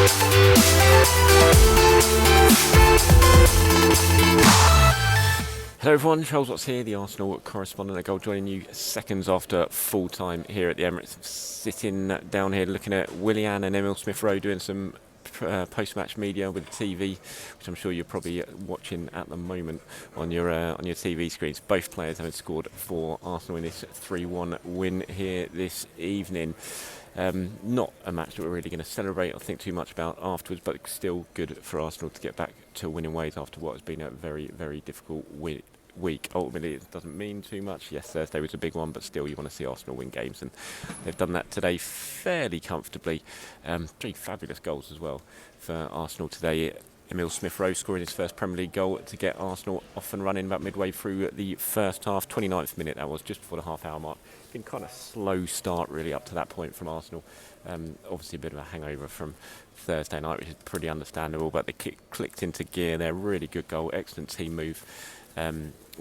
Hello everyone, Charles Watts here, the Arsenal correspondent at Goal, joining you seconds after full time here at the Emirates. Sitting down here looking at Willian and Emile Smith-Rowe doing some post-match media with TV, which I'm sure you're probably watching at the moment on your TV screens. Both players having scored for Arsenal in this 3-1 win here this evening. Not a match that we're really going to celebrate or think too much about afterwards, but still good for Arsenal to get back to winning ways after what has been a very, very difficult week. Ultimately, it doesn't mean too much. Yes, Thursday was a big one, but still you want to see Arsenal win games, and they've done that today fairly comfortably. 3 fabulous goals as well for Arsenal today. Emile Smith-Rowe scoring his first Premier League goal to get Arsenal off and running about midway through the first half. 29th minute that was, just before the half-hour mark. Been kind of slow start really up to that point from Arsenal. Obviously a bit of a hangover from Thursday night, which is pretty understandable, but they clicked into gear there. Really good goal, excellent team move.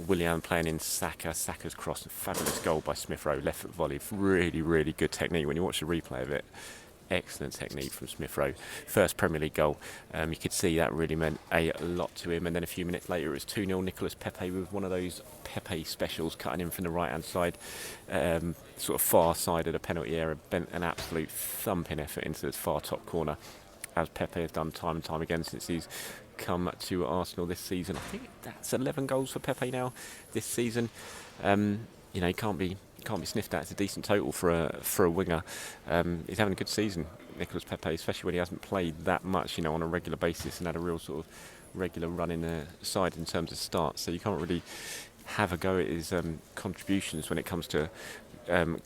Willian playing in Saka's cross, and fabulous goal by Smith-Rowe, left foot volley. Really, really good technique when you watch the replay of it. Excellent technique from Smith-Rowe. First Premier League goal. You could see that really meant a lot to him. And then a few minutes later, it was 2-0. Nicolas Pepe with one of those Pepe specials, cutting in from the right-hand side, sort of far side of the penalty area, bent an absolute thumping effort into the far top corner, as Pepe has done time and time again since he's come to Arsenal this season. I think that's 11 goals for Pepe now this season. He can't be sniffed at. It's a decent total for a winger. He's having a good season, Nicolas Pepe, especially when he hasn't played that much, on a regular basis, and had a real sort of regular run in the side in terms of starts. So you can't really have a go at his contributions when it comes to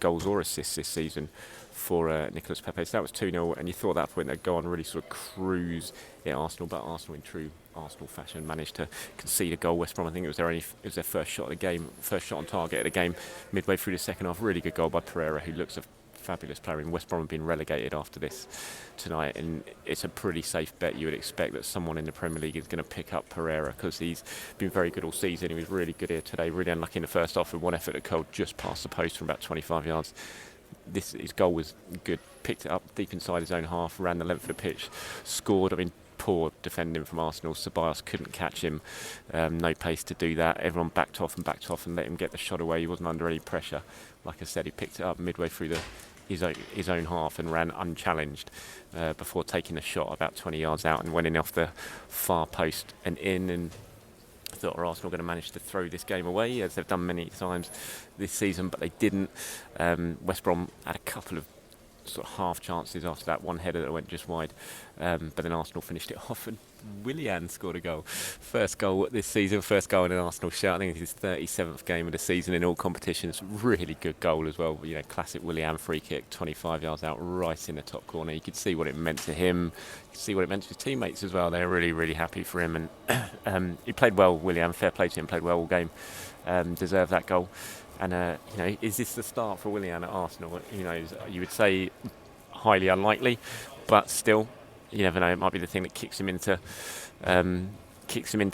goals or assists this season for Nicolas Pepe. So that was 2-0, and you thought at that point they'd go on and really sort of cruise at Arsenal, but Arsenal in true Arsenal fashion managed to concede a goal. West Brom, I think it was their first shot of the game, first shot on target of the game, midway through the second half. Really good goal by Pereira, who looks a fabulous player. And West Brom have been relegated after this tonight, and it's a pretty safe bet. You would expect that someone in the Premier League is going to pick up Pereira, because he's been very good all season. He was really good here today, really unlucky in the first half with one effort at goal just past the post from about 25 yards. His goal was good, picked it up deep inside his own half, ran the length of the pitch, scored. I mean, poor defending from Arsenal. Ceballos couldn't catch him, no pace to do that. Everyone backed off and let him get the shot away. He wasn't under any pressure. Like I said, he picked it up midway through his own half and ran unchallenged before taking a shot about 20 yards out and went in off the far post and in. And I thought, are Arsenal going to manage to throw this game away, as they've done many times this season, but they didn't. West Brom had a couple of sort of half chances after that one header that went just wide, but then Arsenal finished it off, and Willian scored a goal. First goal this season, first goal in an Arsenal shirt. I think it's his 37th game of the season in all competitions. Really good goal as well. Classic Willian free kick, 25 yards out, right in the top corner. You could see what it meant to him. You could see what it meant to his teammates as well. They're really, really happy for him, and he played well. Willian, fair play to him, played well all game. Deserved that goal. And is this the start for Willian at Arsenal? You would say highly unlikely, but still, you never know. It might be the thing that kicks him into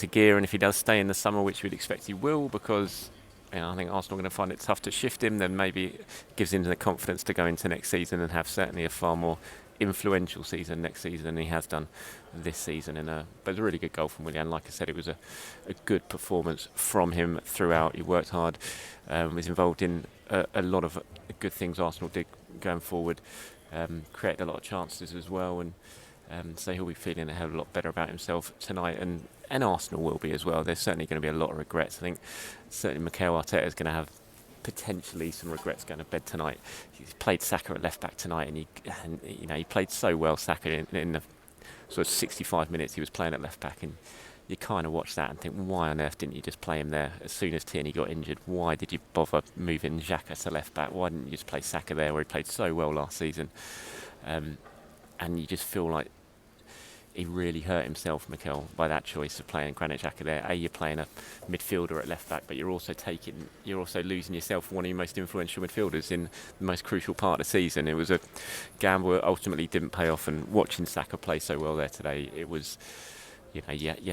gear. And if he does stay in the summer, which we'd expect he will, because I think Arsenal are going to find it tough to shift him, then maybe it gives him the confidence to go into next season and have certainly a far more influential season next season than he has done this season. But it was a really good goal from Willian. Like I said, it was a good performance from him throughout. He worked hard, was involved in a lot of good things Arsenal did going forward, created a lot of chances as well, and so he'll be feeling a hell of a lot better about himself tonight, and Arsenal will be as well. There's certainly going to be a lot of regrets. I think certainly Mikel Arteta is going to have potentially some regrets going to bed tonight. He's played Saka at left back tonight, and he played so well, Saka, in the sort of 65 minutes he was playing at left back, and you kind of watch that and think, why on earth didn't you just play him there as soon as Tierney got injured? Why did you bother moving Xhaka to left back? Why didn't you just play Saka there, where he played so well last season? And you just feel like he really hurt himself, Mikel, by that choice of playing Granit Xhaka there. You're playing a midfielder at left back, but you're also losing yourself one of your most influential midfielders in the most crucial part of the season. It was a gamble that ultimately didn't pay off, and watching Saka play so well there today, it was, you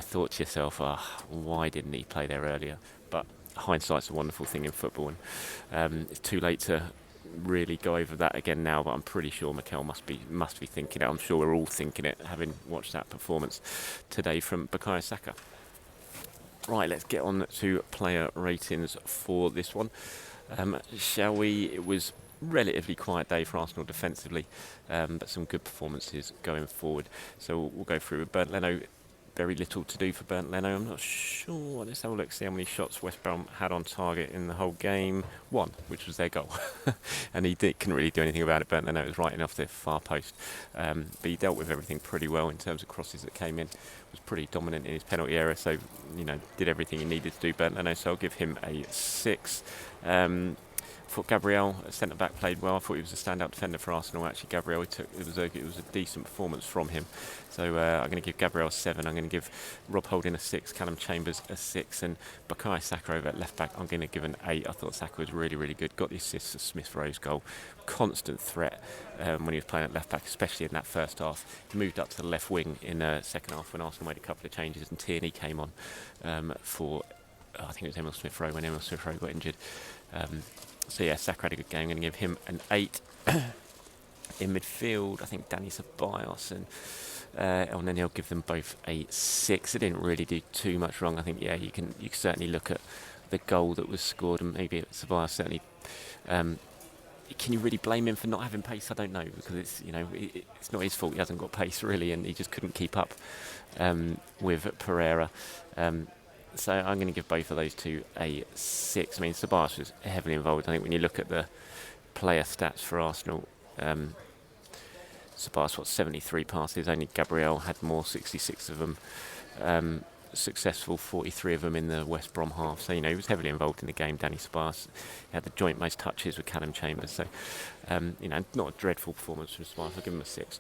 thought to yourself, why didn't he play there earlier? But hindsight's a wonderful thing in football, and it's too late to really go over that again now, but I'm pretty sure Mikel must be thinking it. I'm sure we're all thinking it, having watched that performance today from Bukayo Saka. Right, let's get on to player ratings for this one. Shall we? It was relatively quiet day for Arsenal defensively, but some good performances going forward. So we'll go through with Bernd Leno. Very little to do for Bernd Leno. I'm not sure. Let's have a look, see how many shots West Brom had on target in the whole game. One, which was their goal. And couldn't really do anything about it. Bernd Leno was right enough the far post. But he dealt with everything pretty well in terms of crosses that came in. Was pretty dominant in his penalty area, so, did everything he needed to do, Bernd Leno. So I'll give him a 6. I thought Gabriel, centre-back, played well. I thought he was a standout defender for Arsenal. Actually, Gabriel, it was a decent performance from him. So I'm going to give Gabriel a 7. I'm going to give Rob Holding a 6, Callum Chambers a 6, and Bukayo Saka over at left-back, I'm going to give an 8. I thought Saka was really, really good. Got the assist for Smith Rowe's goal. Constant threat when he was playing at left-back, especially in that first half. He moved up to the left wing in the second half when Arsenal made a couple of changes, and Tierney came on for, I think it was Emil Smith Rowe when Emil Smith Rowe got injured. So yeah, Saka had a good game. I'm going to give him an 8. In midfield, I think Danny Ceballos and then I'll give them both a 6. They didn't really do too much wrong. I think you can certainly look at the goal that was scored, and maybe Ceballos certainly. Can you really blame him for not having pace? I don't know, because it's not his fault. He hasn't got pace really, and he just couldn't keep up with Pereira. So I'm going to give both of those two a 6. I mean, Ceballos was heavily involved. I think when you look at the player stats for Arsenal, Ceballos, 73 passes. Only Gabriel had more, 66 of them. Successful, 43 of them in the West Brom half. So, he was heavily involved in the game, Danny Ceballos. He had the joint most touches with Callum Chambers. So, not a dreadful performance from Ceballos. I'll give him a 6.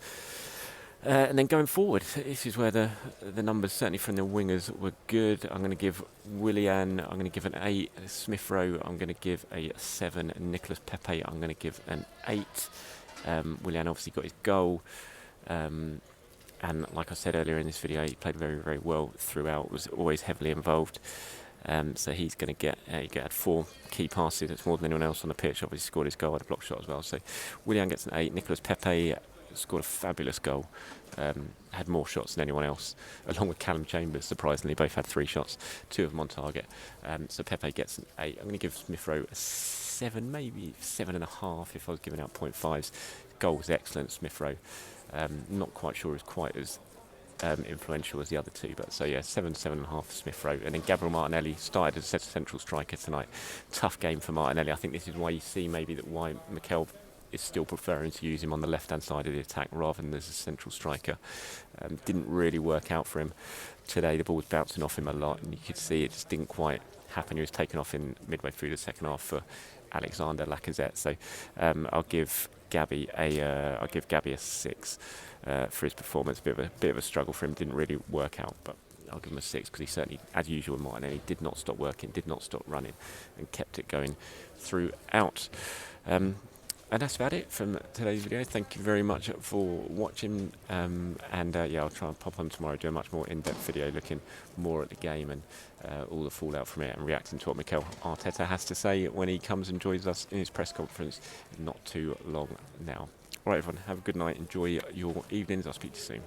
And then going forward, this is where the numbers, certainly from the wingers, were good. I'm going to give Willian, I'm going to give an 8. Smith Rowe, I'm going to give a 7. And Nicolas Pepe, I'm going to give an 8. Willian obviously got his goal. And like I said earlier in this video, he played very, very well throughout, was always heavily involved. So he's going to get, he had 4 key passes. That's more than anyone else on the pitch. Obviously scored his goal, had a block shot as well. So Willian gets an 8. Nicolas Pepe scored a fabulous goal. Had more shots than anyone else, along with Callum Chambers. Surprisingly, both had 3 shots, 2 of them on target. So Pepe gets an 8. I'm going to give Smith Rowe a 7, maybe 7.5 if I was giving out 0.5s. Goal was excellent, Smith Rowe. Not quite sure it's quite as influential as the other 2, but so yeah, 7.5 for Smith Rowe. And then Gabriel Martinelli started as a central striker tonight. Tough game for Martinelli. I think this is why you see maybe why Mikel is still preferring to use him on the left-hand side of the attack rather than as a central striker. Didn't really work out for him today. The ball was bouncing off him a lot, and you could see it just didn't quite happen. He was taken off in midway through the second half for Alexander Lacazette. So I'll give Gabby a 6 for his performance. A bit of a struggle for him. Didn't really work out, but I'll give him a 6 because he certainly, as usual, Martinelli did not stop working, did not stop running, and kept it going throughout. And that's about it from today's video. Thank you very much for watching. I'll try and pop on tomorrow, do a much more in-depth video looking more at the game and all the fallout from it, and reacting to what Mikel Arteta has to say when he comes and joins us in his press conference not too long now. All right, everyone, have a good night. Enjoy your evenings. I'll speak to you soon.